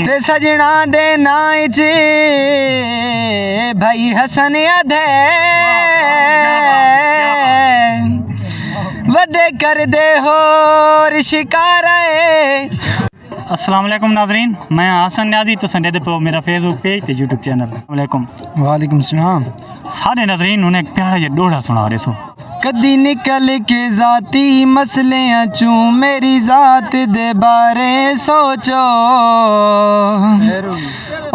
ते सजना दे नाई च भाई हसन अधे वदे कर दे होर शिकारा अस्सलाम वालेकुम नाजरीन, मैं हसन न्याजी तो संडे पे मेरा फेसबुक पेज ते यूट्यूब चैनल। वालेकुम सलाम। सारे नाजरीन उन्हें एक प्यारा जिहा डोड़ा सुना रहे सो। कदी निकल के जाती मसले चूं मेरी जात दे बारे सोचो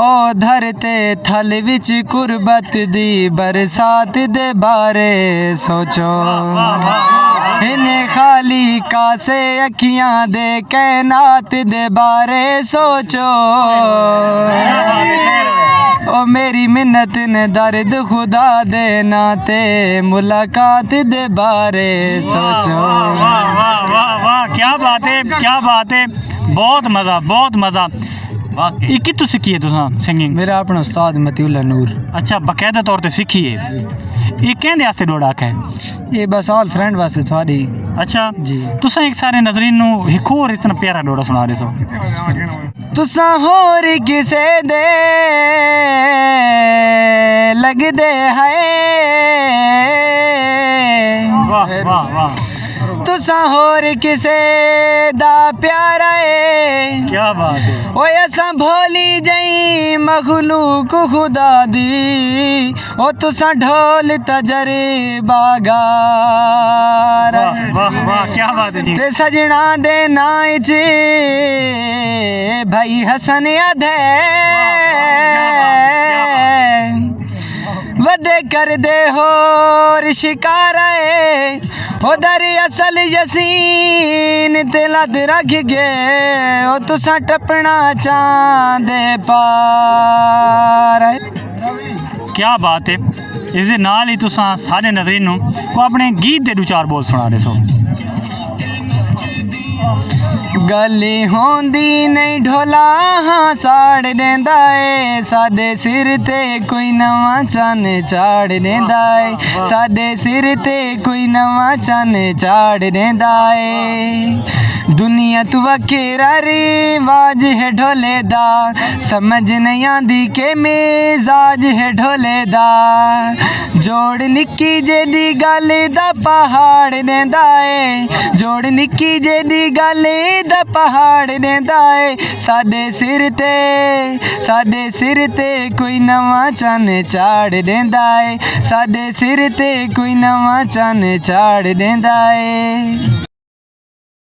ओ धरते थल विच कुर्बत दी बरसात दे बारे सोचो इन्हें खाली कासे अखियां दे कैनात दे बारे सोचो ओ मेरी मिन्नत ने दर्द खुदा दे नाते मुलाकात दे बारे सोचो। वाह वाह वाह वाह, क्या बात है, क्या बात है, बहुत मज़ा। ये कितों सीखी है तुसां सिंगिंग? मेरा अपना उस्ताद मतीउल्लाह नूर। अच्छा, बाकायदा तौर पे सीखी है? ये कहने वास्ते डोड़ा आखा है? ये बस ऑल फ्रेंड वास्ते थोड़ी। अच्छा जी, तुसां एक सारे नजरीन नू एक और इतना प्यारा डोड़ा सुना रहे सो। तुसां होर किसे दे लगदे है, वाह वाह वाह, तुसां होर किसे दा प्यारा है। क्या बात है। ओए असां भोली जई मखलूक खुदा दी ओ तुसां ढोल तजरबा गार। वाह वाह वाह, क्या बात है जी। ते सजना दे नाई च भाई हसन अधे वदे कर दे होर शिकारा ओ दर असल यसीन ते लद रख गए ओ तुसां टपना चांदे पार। क्या बात है। इस दे नाल ही तुसां सारे नजरीन नू को अपने गीत दे दो चार बोल सुना रहे सो। गली होंदी नहीं ढोला हाँ साड़ देंदा है साडे सिर ते कोई नवा चन चाड़ देंदा है साडे सिर ते कोई नवा चन चाड़ देंदा है। दुनिया तू वखेरा रिवाज है ढोले दा समझ नहीं आंदी के मिजाज है ढोले दा जोड़ निक्की जेदी गल दा पहाड़ देंदा है जोड़ निक्की जेदी गल दा पहाड़ देंदा है साडे सिर ते कोई नवा चन चाड़ देंदा है साडे सिर ते कोई नवा चन चाड़ देंदा है।